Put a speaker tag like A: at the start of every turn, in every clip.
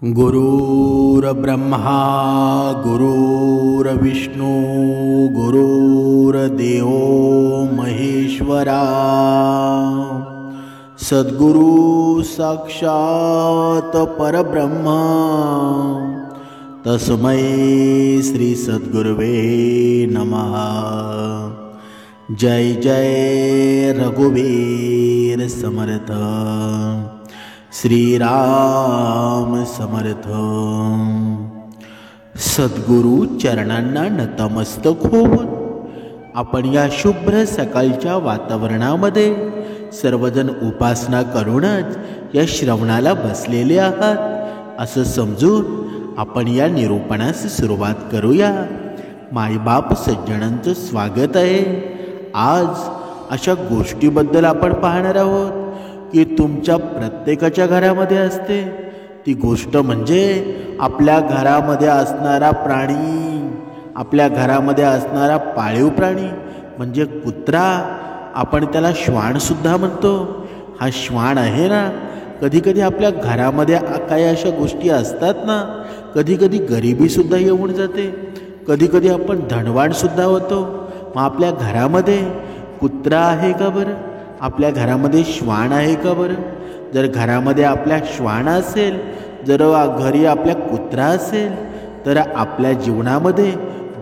A: गुरुर्ब्रह्मा गुरुर्विष्णू गुरुर्देव महेश्वरा सद्गुरु साक्षात परब्रह्म तस्मै श्री सद्गुरुवे नमः। जय जय रघुवीर समर्थ श्रीराम समर्थ। सद्गुरु चरणांना नतमस्तक होऊन आपण या शुभ्र सकाळच्या वातावरणामध्ये सर्वजण उपासना करूनच या श्रवणाला बसलेले आहात असं समजून आपण या निरूपणास सुरुवात करूया। मायबाप सज्जनांचं स्वागत आहे। आज अशा गोष्टीबद्दल आपण पाहणार आहोत की तुमच्या प्रत्येकाच्या घरामध्ये असते। ती गोष्ट म्हणजे आपल्या घरामध्ये असणारा प्राणी, आपल्या घरामध्ये असणारा पाळीव प्राणी म्हणजे कुत्रा। आपण त्याला श्वान सुद्धा म्हणतो। हा श्वान आहे ना, कधी कधी आपल्या घरामध्ये काही अशा गोष्टी असतात ना, कधी कधी गरिबी सुद्धा येऊन जाते, कधी कधी आपण धनवान सुद्धा होतो। मग आपल्या घरामध्ये कुत्रा आहे का बरं? आपल्या घरामध्ये श्वान आहे का बरं? जर घरामध्ये आपल्या श्वान असेल, जर घरी आपल्या कुत्रा असेल, तर आपल्या जीवनामध्ये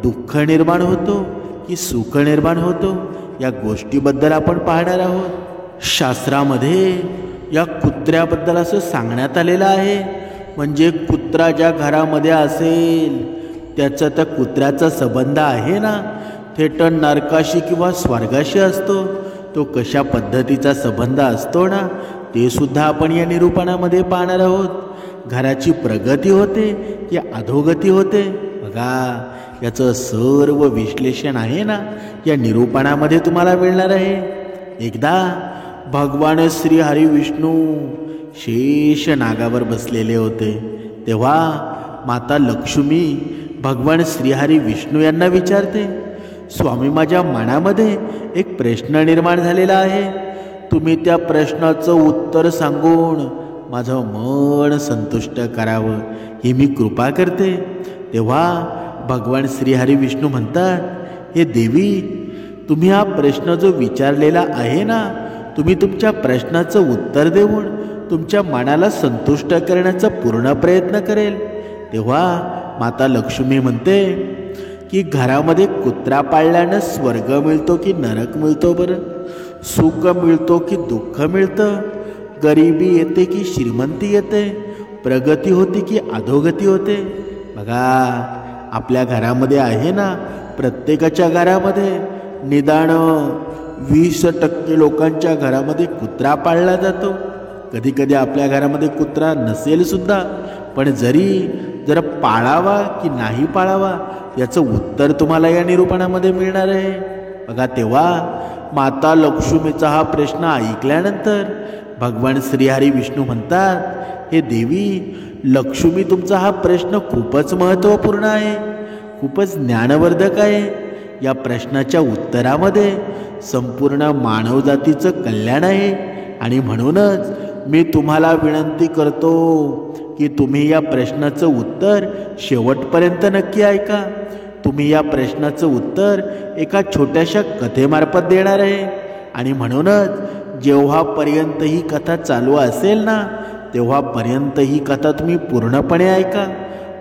A: दुःख निर्माण होतो की सुख निर्माण होतो, या गोष्टीबद्दल आपण पाहणार आहोत। शास्त्रामध्ये या कुत्र्याबद्दल असं सांगण्यात आलेलं आहे, म्हणजे कुत्रा ज्या घरामध्ये असेल त्याचा त्या कुत्र्याचा संबंध आहे ना, थेट नरकाशी किंवा स्वर्गाशी असतो। तो कशा पद्धतीचा संबंध असतो ना, ते सुद्धा आपण या निरूपणामध्ये पाहणार आहोत। घराची प्रगती होते की अधोगती होते, बघा याचं सर्व विश्लेषण आहे ना या निरूपणामध्ये तुम्हाला मिळणार आहे। एकदा भगवान श्री हरी विष्णू शेष नागावर बसलेले होते, तेव्हा माता लक्ष्मी भगवान श्रीहरी विष्णू यांना विचारते, स्वामी माझ्या मनामध्ये एक प्रश्न निर्माण झालेला आहे, तुम्ही त्या प्रश्नाचं उत्तर सांगून माझं मन संतुष्ट करावं ही मी कृपा करते। तेव्हा भगवान श्रीहरी विष्णू म्हणतात, हे देवी तुम्ही हा प्रश्न जो विचारलेला आहे ना, तुम्ही तुमच्या प्रश्नाचं उत्तर देऊन तुमच्या मनाला संतुष्ट करण्याचा पूर्ण प्रयत्न करेल। तेव्हा माता लक्ष्मी म्हणते की घरामध्ये कुत्रा पाळल्यानं स्वर्ग मिळतो की नरक मिळतो बरं? सुख मिळतो की दुःख मिळतं? गरिबी येते की श्रीमंती येते? प्रगती होते की अधोगती होते? बघा आपल्या घरामध्ये आहे ना, प्रत्येकाच्या घरामध्ये निदान 20% लोकांच्या घरामध्ये कुत्रा पाळला जातो। कधी कधी आपल्या घरामध्ये कुत्रा नसेल सुद्धा, पण जर पाळावा की नाही पाळावा याचं उत्तर तुम्हाला या निरूपणामध्ये मिळणार आहे। बघा तेव्हा माता लक्ष्मीचा हा प्रश्न ऐकल्यानंतर भगवान श्रीहरी विष्णू म्हणतात, हे देवी लक्ष्मी तुमचा हा प्रश्न खूपच महत्त्वपूर्ण आहे, खूपच ज्ञानवर्धक आहे। या प्रश्नाच्या उत्तरामध्ये संपूर्ण मानवजातीचं कल्याण आहे, आणि म्हणूनच मी तुम्हाला विनंती करतो की तुम्ही या प्रश्नाचं उत्तर शेवटपर्यंत नक्की ऐका। तुम्ही या प्रश्नाचं उत्तर एका छोट्याशा कथेमार्फत देणार आहे, आणि म्हणूनच जेव्हापर्यंत ही कथा चालू असेल ना, तेव्हापर्यंत ही कथा तुम्ही पूर्णपणे ऐका,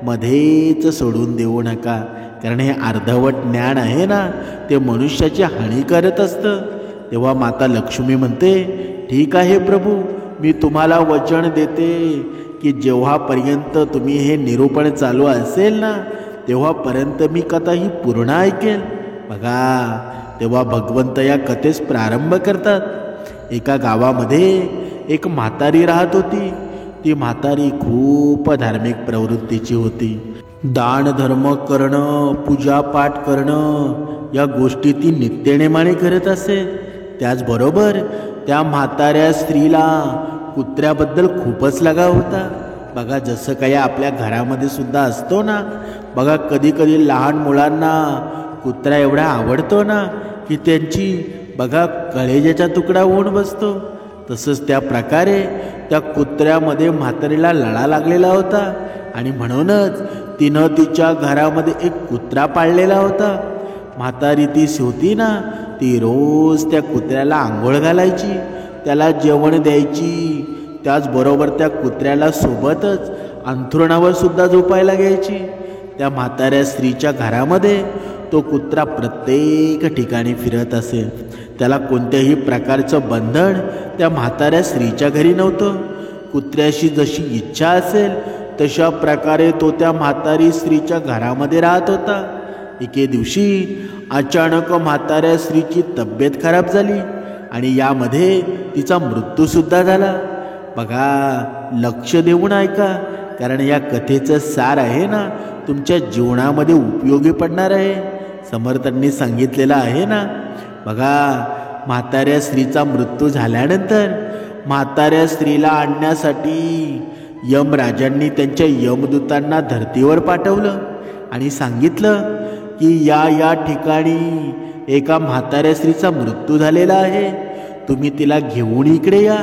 A: मध्येच सोडून देऊ नका, कारण हे अर्धवट ज्ञान आहे ना, ते मनुष्याची हानी करत असतं। तेव्हा माता लक्ष्मी म्हणते, ठीक आहे प्रभू, मी तुम्हाला वचन देते की जेव्हापर्यंत तुम्ही हे निरूपण चालू असेल ना, तेव्हापर्यंत मी कथा ही पूर्ण ऐकेल। बघा तेव्हा भगवंत या कथेस प्रारंभ करतात। एका गावामध्ये एक म्हातारी राहत होती। ती म्हातारी खूप धार्मिक प्रवृत्तीची होती। दान धर्म करणं, पूजापाठ करणं या गोष्टी ती नित्यनेमाने करत असे। त्याचबरोबर त्या म्हाताऱ्या स्त्रीला कुत्र्याबद्दल खूपच लगाव होता। बघा जसं काही आपल्या घरामध्ये सुद्धा असतो ना, बघा कधी कधी लहान मुलांना कुत्रा एवढा आवडतो ना की त्यांची बघा कलेजाचा तुकडा होऊन बसतो। तसंच त्या प्रकारे त्या कुत्र्यामध्ये म्हातारीला लळा लागलेला होता आणि म्हणूनच तिनं तिच्या घरामध्ये एक कुत्रा पाळलेला होता. म्हातारी ती होती ना, ती रोज त्या कुत्र्याला आंघोळ घालायची, त्याला जेवण द्यायची, त्याचबरोबर त्या कुत्र्याला सोबतच अंथरुणावर सुद्धा झोपायला घ्यायची. त्या म्हाताऱ्या स्त्रीच्या घरामध्ये तो कुत्रा प्रत्येक ठिकाणी फिरत असे. त्याला कोणत्याही प्रकारचं बंधन त्या म्हाताऱ्या स्त्रीच्या घरी नव्हतं. कुत्र्याशी जशी इच्छा असेल तशा प्रकारे तो त्या म्हातारी स्त्रीच्या घरामध्ये राहत होता. एके दिवशी अचानक म्हाताऱ्या स्त्रीची तब्येत खराब झाली आणि यामध्ये तिचा मृत्यूसुद्धा झाला. बघा, लक्ष देऊन ऐका, कारण या कथेचं सार आहे ना, तुमच्या जीवनामध्ये उपयोगी पडणार आहे. समर्थांनी सांगितलेलं आहे ना. बघा, म्हाताऱ्या स्त्रीचा मृत्यू झाल्यानंतर म्हाताऱ्या स्त्रीला आणण्यासाठी यमराजांनी त्यांच्या यमदूतांना धर्तीवर पाठवलं आणि सांगितलं की या ठिकाणी एका म्हाताऱ्या स्त्रीचा मृत्यू झालेला आहे, तुम्ही तिला घेऊन इकडे या.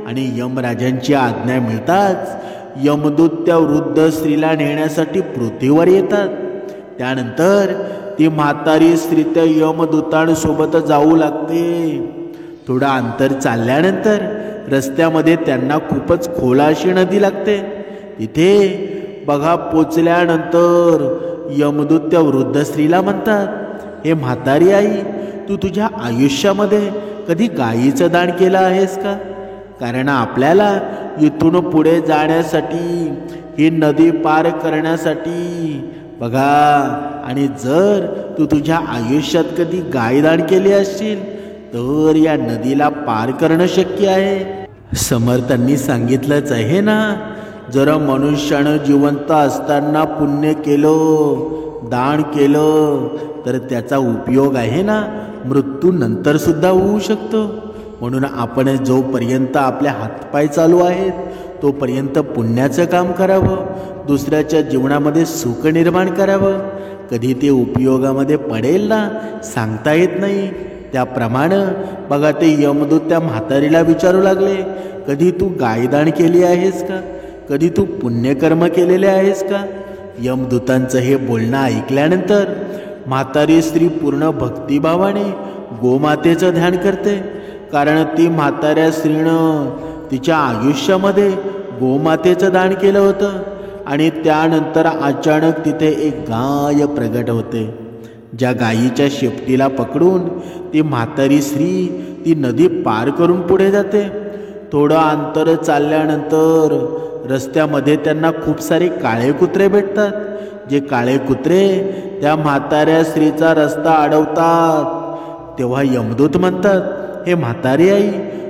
A: आणि यमराजांची आज्ञा मिळताच यमदूत त्या वृद्ध स्त्रीला नेण्यासाठी पृथ्वीवर येतात. त्यानंतर ती म्हातारी स्त्री त्या यमदूतांसोबत जाऊ लागते. थोडं अंतर चालल्यानंतर रस्त्यामध्ये त्यांना खूपच खोल अशी नदी लागते. तिथे बघा, पोचल्यानंतर यमदूत त्या वृद्ध स्त्रीला म्हणतात, हे म्हातारी आई, तू तुझ्या आयुष्यामध्ये कधी गायीचं दान केलं आहेस का? कारण आपल्याला इथून पुढे जाण्यासाठी, ही नदी पार करण्यासाठी बघा, आणि जर तू तुझ्या आयुष्यात कधी गायदान केले असशील तर या नदीला पार करणं शक्य आहे. समर्थांनी सांगितलंच आहे ना, जर मनुष्यानं जिवंत असताना पुण्य केलं, दान केलं, तर त्याचा उपयोग आहे ना मृत्यूनंतर सुद्धा होऊ शकतो. म्हणून आपण जोपर्यंत आपले हातपाय चालू आहेत तोपर्यंत पुण्याचं काम करावं, दुसऱ्याच्या जीवनामध्ये सुख निर्माण करावं. कधी ते उपयोगामध्ये पडेल ना, सांगता येत नाही. त्याप्रमाणे बघा, ते यमदूत त्या म्हातारीला विचारू लागले, कधी तू गायदान केली आहेस का? कधी तू पुण्यकर्म केलेले आहेस का? यमदूतांचं हे बोलणं ऐकल्यानंतर म्हातारी स्त्री पूर्ण भक्तिभावाने गोमातेचं ध्यान करते. कारण ती म्हाताऱ्या स्त्रीनं तिच्या आयुष्यामध्ये गोमातेचं दान केलं होतं. आणि त्यानंतर अचानक तिथे एक गाय प्रगट होते. ज्या गायीच्या शेपटीला पकडून ती म्हातारी स्त्री ती नदी पार करून पुढे जाते. थोडं अंतर चालल्यानंतर रस्त्यामध्ये त्यांना खूप सारे काळे कुत्रे भेटतात. जे काळे कुत्रे त्या म्हाताऱ्या स्त्रीचा रस्ता अडवतात. तेव्हा यमदूत म्हणतात, हे म्हातारी आई,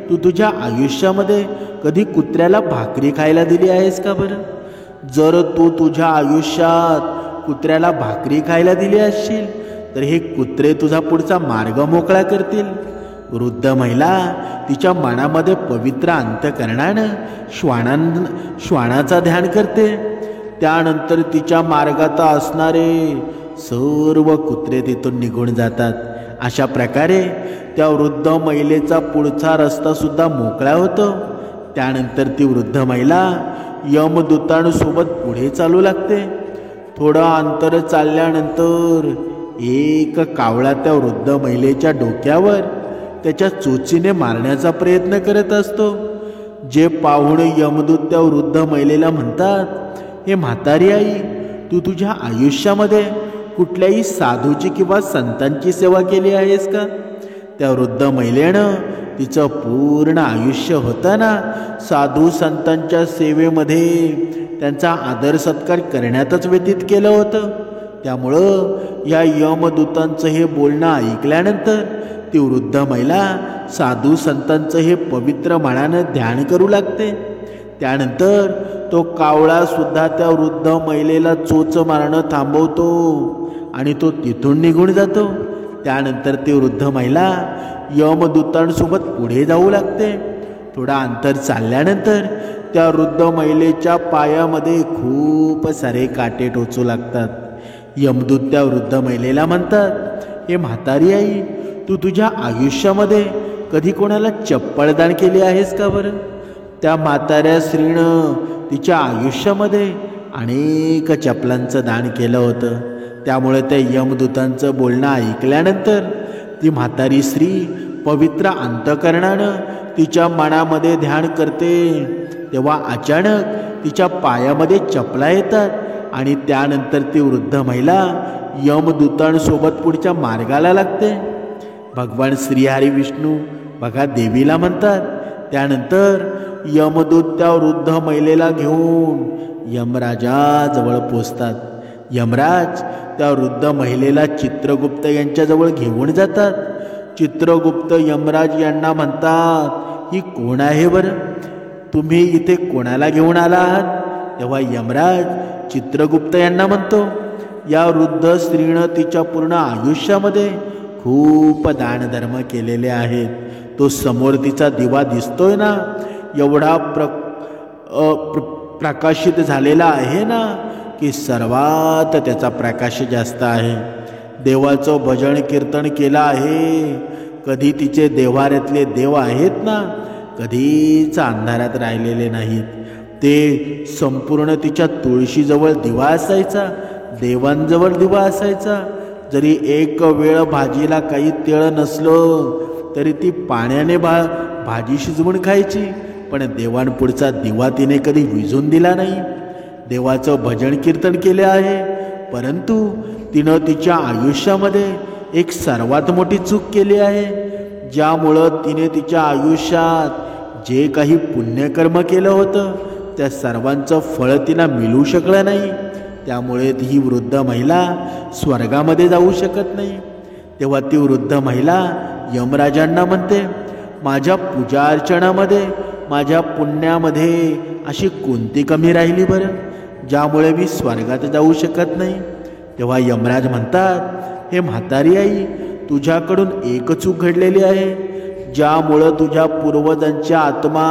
A: तू तुझ्या आयुष्यामध्ये कधी कुत्र्याला भाकरी खायला दिली आहेस का बरं? जर तू तुझ्या आयुष्यात कुत्र्याला भाकरी खायला दिली असशील तर हे कुत्रे तुझा पुढचा मार्ग मोकळा करतील. वृद्ध महिला तिच्या मनामध्ये पवित्र अंतःकरणानं श्वानाचा ध्यान करते. त्यानंतर तिच्या मार्गात असणारे सर्व कुत्रे तिथून निघून जातात. अशा प्रकारे त्या वृद्ध महिलेचा पुढचा रस्ता सुद्धा मोकळा होतो. त्यानंतर ती वृद्ध महिला यमदूतांसोबत पुढे चालू लागते. थोडं अंतर चालल्यानंतर एक कावळा त्या वृद्ध महिलेच्या डोक्यावर त्याच्या चोचीने मारण्याचा प्रयत्न करत असतो. जे पाहून यमदूत त्या वृद्ध महिलेला म्हणतात, हे म्हातारी आई, तू तुझ्या आयुष्यामध्ये कुठल्याही साधूची किंवा संतांची सेवा केली आहेस का? त्या वृद्ध महिलेनं तिचं पूर्ण आयुष्य होतं ना साधू संतांच्या सेवेमध्ये, त्यांचा आदर सत्कार करण्यातच व्यतीत केलं होतं. त्यामुळं या यमदूतांचं हे बोलणं ऐकल्यानंतर ती वृद्ध महिला साधू संतांचं हे पवित्र मनानं ध्यान करू लागते. त्यानंतर तो कावळा सुद्धा त्या वृद्ध महिलेला चोच मारणं थांबवतो आणि तो तिथून निघून जातो. त्यानंतर ती वृद्ध महिला यमदूतांसोबत पुढे जाऊ लागते. थोडा अंतर चालल्यानंतर त्या वृद्ध महिलेच्या पायामध्ये खूप सारे काटे टोचू लागतात. यमदूत त्या वृद्ध महिलेला म्हणतात, हे म्हातारी आई, तू तुझ्या आयुष्यामध्ये कधी कोणाला चप्पल दान केली आहेस का बरं? त्या म्हाताऱ्या स्त्रीनं तिच्या आयुष्यामध्ये अनेक चपलांचं दान केलं होतं. त्यामुळे त्या यमदूतांचं बोलणं ऐकल्यानंतर ती म्हातारी स्त्री पवित्र अंतःकरणानं तिच्या मनामध्ये ध्यान करते. तेव्हा अचानक तिच्या पायामध्ये चपला येतात आणि त्यानंतर ती वृद्ध महिला यमदूतांसोबत पुढच्या मार्गाला लागते. भगवान श्रीहरी विष्णू बघा देवीला म्हणतात. त्यानंतर यमदूत त्या वृद्ध महिलेला घेऊन यमराजाजवळ पोचतात. यमराज त्या वृद्ध महिलेला चित्रगुप्त यांच्याजवळ घेऊन जातात. चित्रगुप्त यमराज यांना म्हणतात, ही कोण आहे बरं? तुम्ही इथे कोणाला घेऊन आला आहात? तेव्हा यमराज चित्रगुप्त यांना म्हणतो, या वृद्ध स्त्रीनं तिच्या पूर्ण आयुष्यामध्ये खूप दानधर्म केलेले आहेत. तो समोर तिचा दिवा दिसतोय ना, एवढा प्रकाशित झालेला आहे ना की सर्वात त्याचा प्रकाश जास्त आहे. देवाचं भजन कीर्तन केलं आहे. कधी तिचे देव्हाऱ्यातले देव आहेत ना, कधीच अंधारात राहिलेले नाहीत. ते संपूर्ण तिच्या तुळशीजवळ दिवा असायचा, देवांजवळ दिवा असायचा. जरी एक वेळ भाजीला काही तेळ नसलं तरी ती पाण्याने भाजी शिजवून खायची, पण देवांपुढचा दिवा तिने कधी विझून दिला नाही. देवाचं भजन कीर्तन केले आहे, परंतु तिनं तिच्या आयुष्यामध्ये एक सर्वात मोठी चूक केली आहे, ज्यामुळं तिने तिच्या आयुष्यात जे काही पुण्यकर्म केलं होतं त्या सर्वांचं फळ तिला मिळू शकलं नाही. त्यामुळे ही वृद्ध महिला स्वर्गामध्ये जाऊ शकत नाही. तेव्हा ती वृद्ध महिला यमराजांना म्हणते, माझ्या पूजा अर्चनामध्ये, माझ्या पुण्यामध्ये अशी कोणती कमी राहिली बरं, ज्यामुळे मी स्वर्गात जाऊ शकत नाही? तेव्हा यमराज म्हणतात, हे म्हातारी आई, तुझ्याकडून एक चूक घडलेली आहे, ज्यामुळं तुझ्या पूर्वजांच्या आत्मा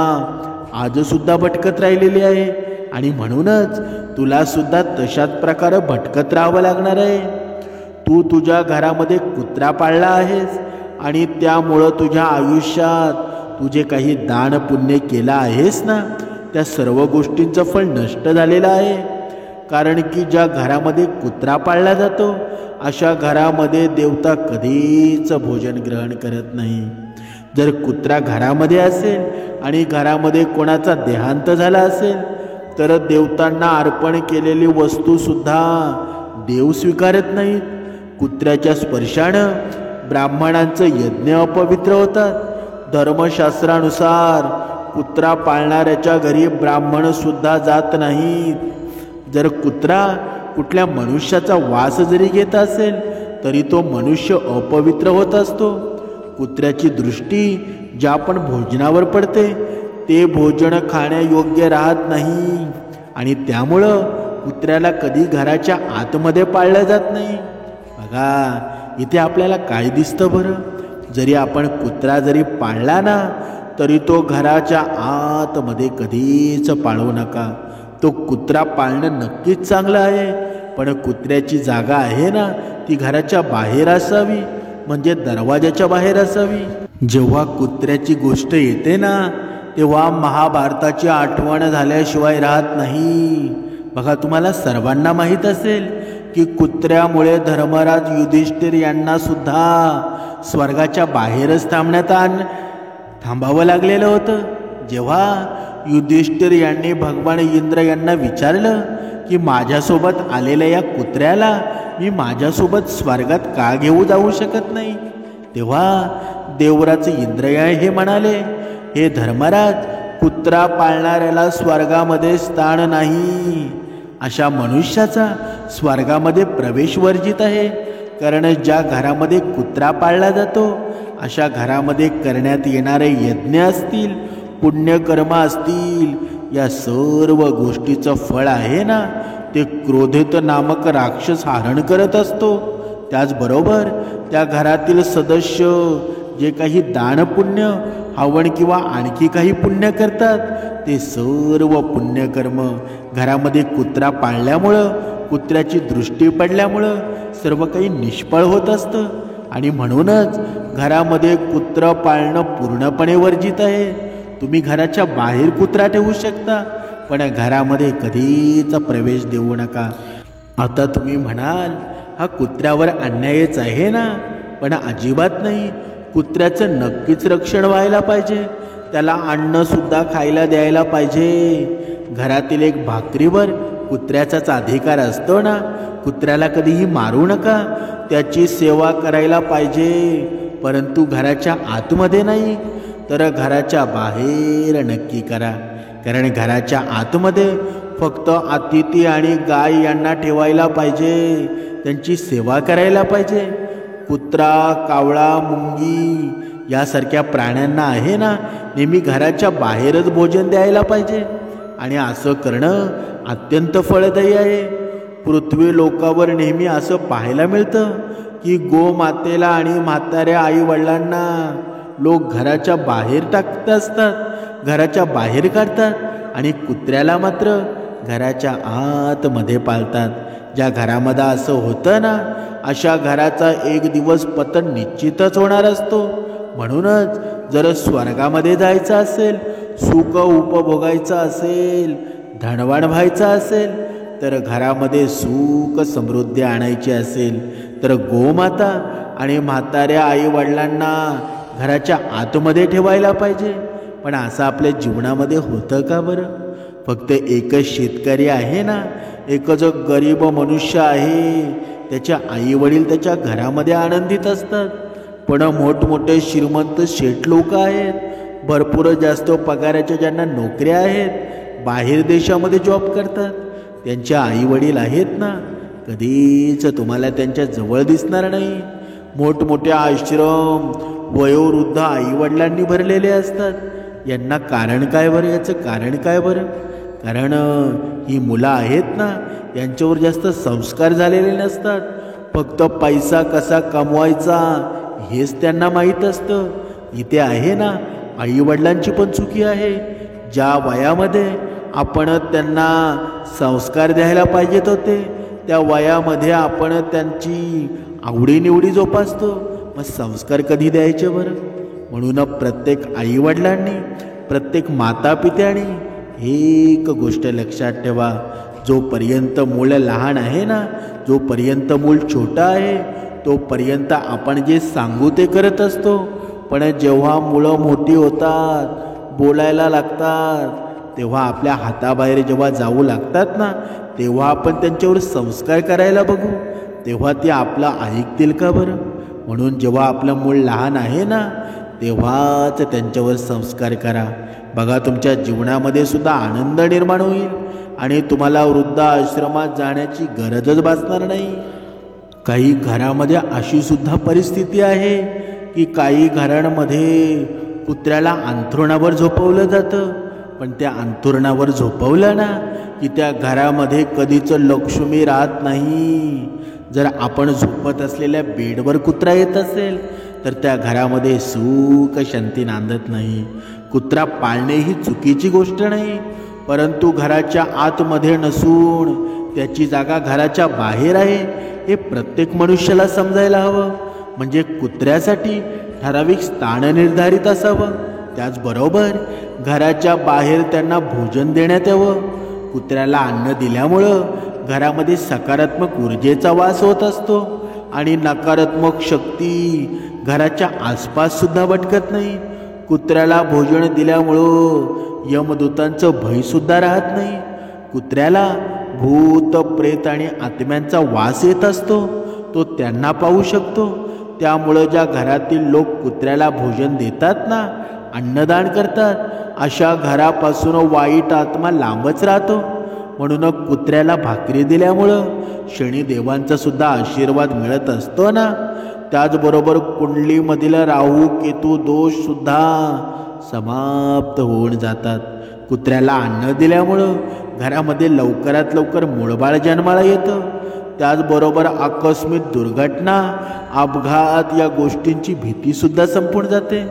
A: आजसुद्धा भटकत राहिलेली आहे आणि म्हणूनच तुला सुद्धा तशाच प्रकारे भटकत राहावं लागणार आहे. तू तुझ्या घरामध्ये कुत्रा पाळला आहेस आणि त्यामुळं तुझ्या आयुष्यात तू जे काही दान पुण्य केलं आहेस ना, त्या सर्व गोष्टींचं फळ नष्ट झालेलं आहे. कारण की ज्या घरामध्ये कुत्रा पाळला जातो अशा घरामध्ये देवता कधीच भोजन ग्रहण करत नाही. जर कुत्रा घरामध्ये असेल आणि घरामध्ये कोणाचा देहांत झाला असेल तर देवतांना अर्पण केलेली वस्तूसुद्धा देव स्वीकारत नाहीत. कुत्र्याच्या स्पर्शानं ब्राह्मणांचं यज्ञ अपवित्र होतात. धर्मशास्त्रानुसार कुत्रा पाळणाऱ्याच्या घरी ब्राह्मणसुद्धा जात नाहीत. जर कुत्रा कुठल्या मनुष्याचा वास जरी घेत असेल तरी तो मनुष्य अपवित्र होत असतो. कुत्र्याची दृष्टी ज्या पण भोजनावर पडते ते भोजन खाण्यायोग्य राहत नाही आणि त्यामुळं कुत्र्याला कधी घराच्या आतमध्ये पाळलं जात नाही. बघा इथे आपल्याला काय दिसतं बरं, जरी आपण कुत्रा जरी पाळला ना तरी तो घराच्या आतमध्ये कधीच पाळू नका. तो कुत्रा पाळणं नक्कीच चांगलं आहे, पण कुत्र्याची जागा आहे ना ती घराच्या बाहेर असावी, म्हणजे दरवाजाच्या बाहेर असावी. जेव्हा कुत्र्याची गोष्ट येते ना तेव्हा महाभारताची आठवण झाल्याशिवाय राहत नाही. बघा तुम्हाला सर्वांना माहीत असेल की कुत्र्यामुळे धर्मराज युधिष्ठिर यांना सुद्धा स्वर्गाच्या बाहेरच थांबावं लागलेलं होतं. जेव्हा युधिष्ठिर यांनी भगवान इंद्र यांना विचारलं की माझ्यासोबत आलेल्या या कुत्र्याला मी माझ्यासोबत स्वर्गात का घेऊ जाऊ शकत नाही, तेव्हा देवराज इंद्र हे म्हणाले, हे धर्मराज, कुत्रा पाळणाऱ्याला स्वर्गामध्ये स्थान नाही. अशा मनुष्याचा स्वर्गामध्ये प्रवेश वर्जित आहे. कारण ज्या घरामध्ये कुत्रा पाळला जातो अशा घरामध्ये करण्यात येणारे यज्ञ असतील, पुण्यकर्म असतील, या सर्व गोष्टीचं फळ आहे ना ते क्रोधित नामक राक्षस हरण करत असतो. त्याचबरोबर त्या घरातील सदस्य जे काही दानपुण्य, हवन किंवा आणखी काही पुण्य करतात ते सर्व पुण्यकर्म घरामध्ये कुत्रा पाळल्यामुळं, कुत्र्याची दृष्टी पडल्यामुळं सर्व काही निष्फळ होत असतं. आणि म्हणूनच घरामध्ये कुत्रं पाळणं पूर्णपणे वर्जित आहे. तुम्ही घराच्या बाहेर कुत्रा ठेवू शकता, पण घरामध्ये कधीच प्रवेश देऊ नका. आता तुम्ही म्हणाल, हा कुत्र्यावर अन्यायच आहे ना? पण अजिबात नाही. कुत्र्याचं नक्कीच रक्षण व्हायला पाहिजे. त्याला अन्न सुद्धा खायला द्यायला पाहिजे. घरातील एक भाकरीवर कुत्र्याचाच अधिकार असतो ना. कुत्र्याला कधीही मारू नका, त्याची सेवा करायला पाहिजे. परंतु घराच्या आतमध्ये नाही, तर घराच्या बाहेर नक्की करा. कारण घराच्या आतमध्ये फक्त अतिथी आणि गाय यांना ठेवायला पाहिजे, त्यांची सेवा करायला पाहिजे. कुत्रा, कावळा, मुंगी यासारख्या प्राण्यांना आहे ना, नेहमी घराच्या बाहेरच भोजन द्यायला पाहिजे. आणि असं करणं अत्यंत फळदायी आहे. पृथ्वी लोकावर नेहमी असं पाहायला मिळतं की गोमातेला आणि म्हाताऱ्या आई वडिलांना लोक घराच्या बाहेर टाकत असतात, घराच्या बाहेर काढतात, आणि कुत्र्याला मात्र घराच्या आतमध्ये पाळतात. ज्या घरामध्ये असं होतं ना, अशा घराचा एक दिवस पतन निश्चितच होणार असतो. म्हणूनच जर स्वर्गामध्ये जायचं असेल, सुख उपभोगायचं असेल, धनवान व्हायचं असेल, तर घरामध्ये सुख समृद्धी आणायची असेल, तर गोमाता आणि म्हाताऱ्या आई वडिलांना घराच्या आतमध्ये ठेवायला पाहिजे. पण असं आपल्या जीवनामध्ये होतं का बरं? फक्त एकच शेतकरी आहे ना, एकच गरीब मनुष्य आहे, त्याच्या आई वडील त्याच्या घरामध्ये आनंदित असतात. पण मोठमोठे श्रीमंत शेठ लोक आहेत, भरपूर जास्त पगाराच्या ज्यांना नोकऱ्या आहेत, बाहेर देशामध्ये जॉब करतात, त्यांच्या आई वडील आहेत ना, कधीच तुम्हाला त्यांच्या जवळ दिसणार नाही. मोठमोठे आश्रम वयोवृद्ध आई वडिलांनी भरलेले असतात. यांना कारण काय बरं? याचं कारण काय बरं? कारण ही मुलं आहेत ना, यांच्यावर जास्त संस्कार झालेले नसतात. फक्त पैसा कसा कमवायचा हेच त्यांना माहीत असतं. इथे आहे ना, आई वडिलांची पण चुकी आहे. ज्या वयामध्ये आपण त्यांना संस्कार द्यायला पाहिजेत होते, त्या वयामध्ये आपण त्यांची आवडीनिवडी जोपासतो. मग संस्कार कधी द्यायचे बरं? म्हणून प्रत्येक आईवडिलांनी, प्रत्येक मातापित्याने एक गोष्ट लक्षात ठेवा, जोपर्यंत मूल लहान आहे ना, जोपर्यंत मूल छोटा आहे, तोपर्यंत आपण जे सांगू ते करत असतो. पण जेव्हा मुलं मोठी होतात, बोलायला लागतात, तेव्हा आपल्या हाताबाहेर जेव्हा जाऊ लागतात ना, तेव्हा आपण त्यांच्यावर संस्कार करायला बघू, तेव्हा ते आपलं ऐकतील का बरं? म्हणून जेव्हा आपलं मूल लहान आहे ना, तेव्हाच त्यांच्यावर संस्कार करा. बघा, तुमच्या जीवनामध्ये सुद्धा आनंद निर्माण होईल आणि तुम्हाला वृद्धाश्रमात जाण्याची गरजच भासणार नाही. काही घरामध्ये अशी सुद्धा परिस्थिती आहे की काही घरांमध्ये कुत्र्याला अंथरुणावर झोपवलं जातं. पण त्या अंथरुणावर झोपवलं ना की त्या घरामध्ये कधीच लक्ष्मी राहत नाही. जर आपण झोपत असलेल्या बेडवर कुत्रा येत असेल तर त्या घरामध्ये सुख शांती नांदत नाही. कुत्रा पाळणे ही चुकीची गोष्ट नाही, परंतु घराच्या आतमध्ये नसून त्याची जागा घराच्या बाहेर आहे हे प्रत्येक मनुष्याला समजायला हवं. म्हणजे कुत्र्यासाठी ठराविक स्थान निर्धारित असावं. त्याचबरोबर घराच्या बाहेर त्यांना भोजन देण्यात यावं. कुत्र्याला अन्न दिल्यामुळं घरामध्ये सकारात्मक ऊर्जेचा वास होत असतो आणि नकारात्मक शक्ती घराच्या आसपास सुद्धा भटकत नाही. कुत्र्याला भोजन दिल्यामुळं यमदूतांचं भय सुद्धा राहत नाही. कुत्र्याला भूत, प्रेत आणि आत्म्यांचा वास येत असतो, तो त्यांना पाहू शकतो. त्यामुळं ज्या घरातील लोक कुत्र्याला भोजन देतात ना, अन्नदान करतात, अशा घरापासून वाईट आत्मा लांबच राहतो. म्हणून कुत्र्याला भाकरी दिल्यामुळं शनिदेवांचा सुद्धा आशीर्वाद मिळत असतो ना. त्याचबरोबर कुंडलीमधील राहू केतू दोष सुद्धा समाप्त होऊन जातात. कुत्र्याला अन्न दिल्यामुळं घरामध्ये लवकरात लवकर मूळबाळ जन्माला येतं. त्याचबरोबर आकस्मिक दुर्घटना, अपघात या गोष्टींची भीतीसुद्धा संपून जाते.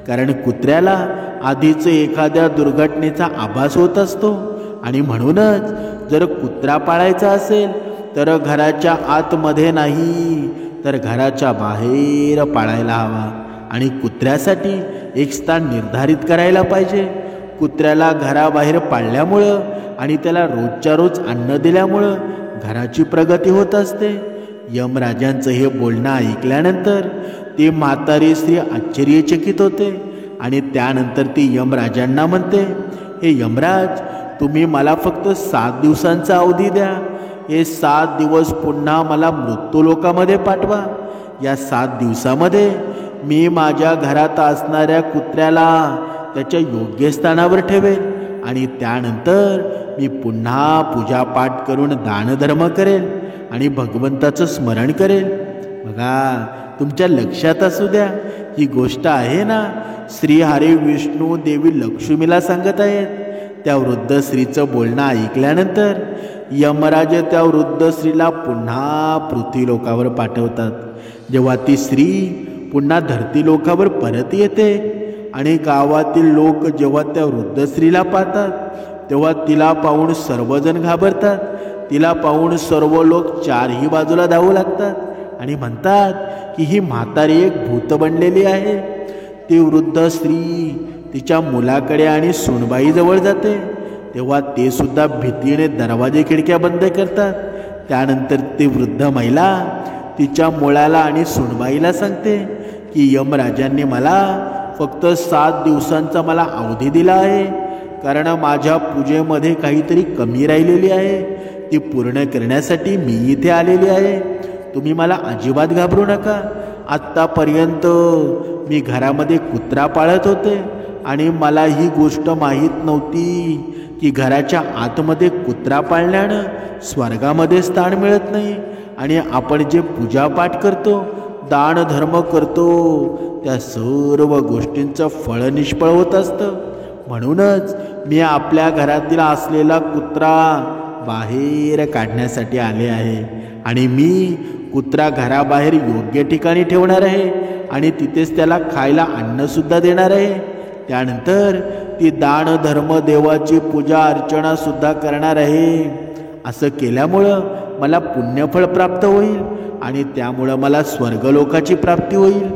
A: कारण कुत्र्याला आधीच एखाद्या दुर्घटनेचा आभास होत असतो. आणि म्हणूनच जर कुत्रा पाळायचा असेल तर घराच्या आतमध्ये नाही तर घराच्या बाहेर पाळायला हवा. आणि कुत्र्यासाठी एक स्थान निर्धारित करायला पाहिजे. कुत्र्याला घराबाहेर पाळल्यामुळं आणि त्याला रोजच्या रोज अन्न दिल्यामुळं घराची प्रगती होत असते. यमराजांचं हे बोलणं ऐकल्यानंतर ती म्हातारी स्त्री आश्चर्यचकित होते आणि त्यानंतर ती यमराजांना म्हणते, हे यमराज, तुम्ही मला फक्त 7 दिवसांचा अवधी द्या. हे 7 दिवस पुन्हा मला मृत्यूलोकामध्ये पाठवा. या 7 दिवसामध्ये मी माझ्या घरात असणाऱ्या कुत्र्याला त्याच्या योग्य स्थानावर ठेवेल आणि त्यानंतर मी पुन्हा पूजापाठ करून दानधर्म करेल आणि भगवंताचं स्मरण करेल. बघा, तुमच्या लक्षात असू द्या, ही गोष्ट आहे ना श्री हरी विष्णू देवी लक्ष्मीला सांगत आहेत. त्या वृद्ध स्त्रीचं बोलणं ऐकल्यानंतर यमराज त्या वृद्ध स्त्रीला पुन्हा पृथ्वीलोकावर पाठवतात. जेव्हा ती स्त्री पुन्हा धरती लोकावर परत येते आणि गावातील लोक जेव्हा त्या वृद्ध स्त्रीला पाहतात तेव्हा तिला पाहून सर्वजण घाबरतात. तिला पाहून सर्व लोक चारही बाजूला धावू लागतात आणि म्हणतात की ही म्हातारी एक भूत बनलेली आहे. ती वृद्ध स्त्री तिच्या मुलाकडे आणि सुनबाईजवळ जाते. तेव्हा ते सुद्धा भीतीने दरवाजे खिडक्या बंद करतात. त्यानंतर ती वृद्ध महिला तिच्या मुलाला आणि सुनबाईला सांगते की यमराजांनी मला फक्त 7 दिवसांचा मला अवधी दिला आहे, कारण माझ्या पूजेमध्ये काहीतरी कमी राहिलेली आहे. ती पूर्ण करण्यासाठी मी इथे आलेली आहे. तुम्ही मला अजिबात घाबरू नका. आत्तापर्यंत मी घरामध्ये कुत्रा पाळत होते आणि मला ही गोष्ट माहीत नव्हती की घराच्या आतमध्ये कुत्रा पाळल्यानं स्वर्गामध्ये स्थान मिळत नाही आणि आपण जे पूजापाठ करतो, दान धर्म करतो, त्या सर्व गोष्टींचं फळ निष्फळ होत असतं. म्हणूनच मी आपल्या घरातील असलेला कुत्रा बाहेर काढण्यासाठी आले आहे आणि मी कुत्रा घराबाहेर योग्य ठिकाणी ठेवणार आहे आणि तिथेच त्याला खायला अन्नसुद्धा देणार आहे. त्यानंतर ती दान धर्म देवाची पूजा अर्चना सुद्धा करणार आहे. असं केल्यामुळं मला पुण्यफळ प्राप्त होईल आणि त्यामुळं मला स्वर्गलोकाची प्राप्ती होईल.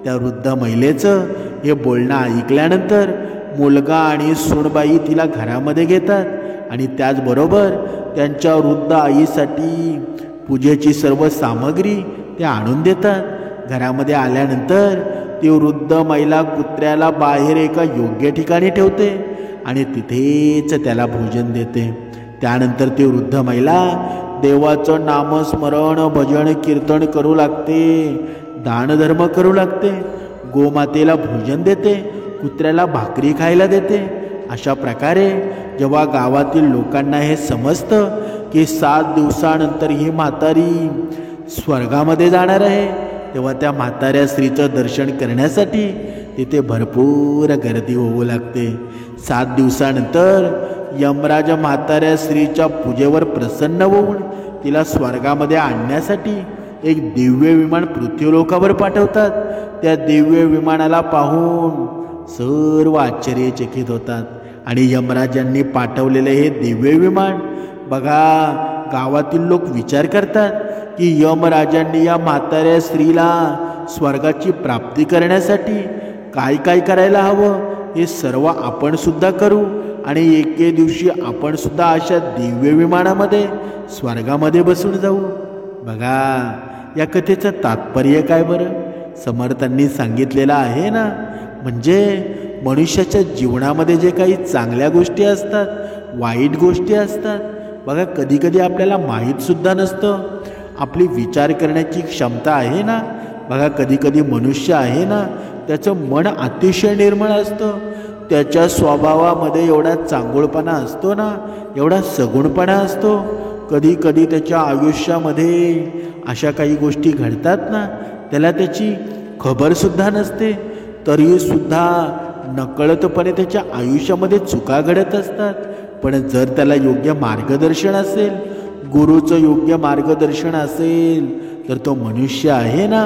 A: त्या वृद्ध महिलेचं हे बोलणं ऐकल्यानंतर मुलगा आणि सूनबाई तिला घरामध्ये घेतात आणि त्याचबरोबर त्यांच्या वृद्ध आईसाठी पूजेची सर्व सामग्री ते आणून देतात. घरामध्ये आल्यानंतर ती वृद्ध महिला कुत्र्याला बाहेर एका योग्य ठिकाणी ठेवते आणि तिथेच त्याला भोजन देते. त्यानंतर ती वृद्ध महिला देवाचं नामस्मरण भजन कीर्तन करू लागते, दानधर्म करू लागते, गोमातेला भोजन देते, कुत्र्याला भाकरी खायला देते. अशा प्रकारे जेव्हा गावातील लोकांना हे समजतं की 7 दिवसानंतर ही म्हातारी स्वर्गामध्ये जाणार आहे, तेव्हा त्या म्हाताऱ्या स्त्रीचं दर्शन करण्यासाठी तिथे भरपूर गर्दी होऊ लागते. 7 दिवसानंतर यमराज म्हाताऱ्या स्त्रीच्या पूजेवर प्रसन्न होऊन तिला स्वर्गामध्ये आणण्यासाठी एक दिव्य विमान पृथ्वीलोकावर पाठवतात. त्या दिव्य विमानाला पाहून सर्व आश्चर्यचकित होतात आणि यमराजांनी पाठवलेले हे दिव्य विमान बघा, गावातील लोक विचार करतात की यमराजांनी या म्हाताऱ्या स्त्रीला स्वर्गाची प्राप्ती करण्यासाठी काय काय करायला हवं हे सर्व आपण सुद्धा करू आणि एके दिवशी आपण सुद्धा अशा दिव्य विमानामध्ये स्वर्गामध्ये बसून जाऊ. बघा, या कथेचं तात्पर्य काय बरं? समर्थांनी सांगितलेलं आहे ना, म्हणजे मनुष्याच्या जीवनामध्ये जे काही चांगल्या गोष्टी असतात, वाईट गोष्टी असतात, बघा कधीकधी आपल्याला माहीतसुद्धा नसतं. आपली विचार करण्याची क्षमता आहे ना, बघा कधीकधी मनुष्य आहे ना, त्याचं मन अतिशय निर्मळ असतं. त्याच्या स्वभावामध्ये एवढा चांगुलपणा असतो ना, एवढा सगुणपणा असतो. कधी कधी त्याच्या आयुष्यामध्ये अशा काही गोष्टी घडतात ना, त्याला त्याची खबरसुद्धा नसते, तरीसुद्धा नकळतपणे त्याच्या आयुष्यामध्ये चुका घडत असतात. पण जर त्याला योग्य मार्गदर्शन असेल, गुरुचं योग्य मार्गदर्शन असेल, तर तो मनुष्य आहे ना,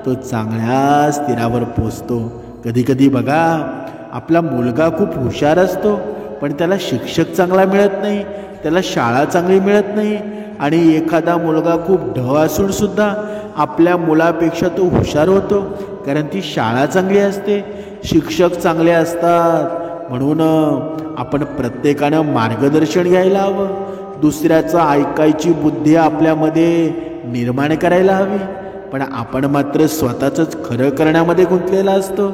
A: तो चांगल्या स्थिरावर पोचतो. कधीकधी बघा, आपला मुलगा खूप हुशार असतो, पण त्याला शिक्षक चांगला मिळत नाही, त्याला शाळा चांगली मिळत नाही. आणि एखादा मुलगा खूप ढ असून सुद्धा आपल्या मुलापेक्षा तो हुशार होतो, कारण ती शाळा चांगली असते, शिक्षक चांगले असतात. म्हणून आपण प्रत्येकानं मार्गदर्शन घ्यायला हवं, दुसऱ्याचं ऐकायची बुद्धी आपल्यामध्ये निर्माण करायला हवी. पण आपण मात्र स्वतःच खरं करण्यामध्ये गुंतलेला असतो.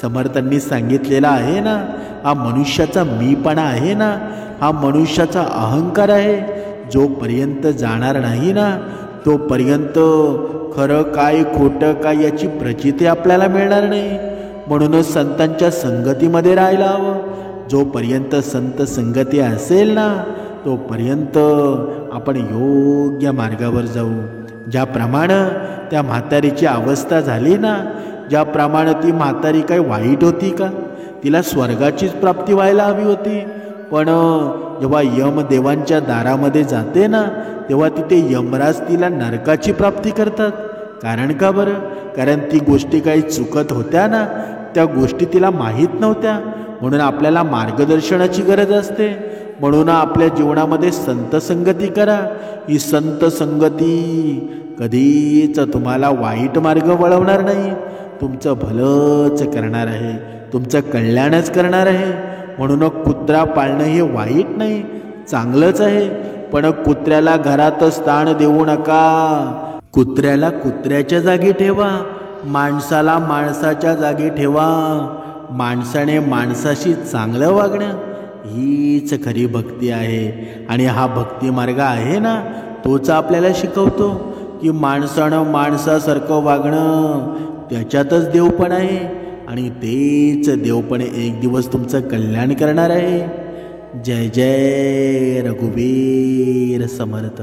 A: समर्थांनी सांगितलेलं आहे ना, हा मनुष्याचा मीपणा आहे ना, हा मनुष्याचा अहंकार आहे. जोपर्यंत जाणार नाही ना तोपर्यंत खरं काय खोटं काय याची प्रचिती आपल्याला मिळणार नाही. म्हणूनच संतांच्या संगतीमध्ये राहायला हवं. जोपर्यंत संत संगती असेल ना तोपर्यंत आपण योग्य मार्गावर जाऊ. ज्याप्रमाणे त्या म्हातारीची अवस्था झाली ना, ज्याप्रमाणे ती म्हातारी काही वाईट होती का? तिला स्वर्गाचीच प्राप्ती व्हायला हवी होती. पण जेव्हा यमदेवांच्या दारामध्ये जाते ना तेव्हा तिथे यमराज तिला नरकाची प्राप्ती करतात. कारण का बरं? कारण ती गोष्टी काही चुकत होत्या ना, त्या गोष्टी तिला माहीत नव्हत्या. म्हणून आपल्याला मार्गदर्शनाची गरज असते. म्हणून आपल्या जीवनामध्ये संत संगती करा. ही संत संगती कधीच तुम्हाला वाईट मार्ग वळवणार नाही, तुमचं भलंच करणार आहे, तुमचं कल्याणच करणार आहे. म्हणून कुत्रा पाळणं हे वाईट नाही, चांगलंच आहे. पण कुत्र्याला घरात स्थान देऊ नका. कुत्र्याला कुत्र्याच्या जागी ठेवा, माणसाला माणसाच्या जागी ठेवा. माणसाने माणसाशी चांगलं वागणं हीच खरी भक्ती आहे. आणि हा भक्ती मार्ग आहे ना तोच आपल्याला शिकवतो की माणसानं माणसासारखं वागणं त्याच्यातच देवपण आहे. आणि तेच देवपण एक दिवस तुमचं कल्याण करणार आहे. जय जय रघुवीर समर्थ.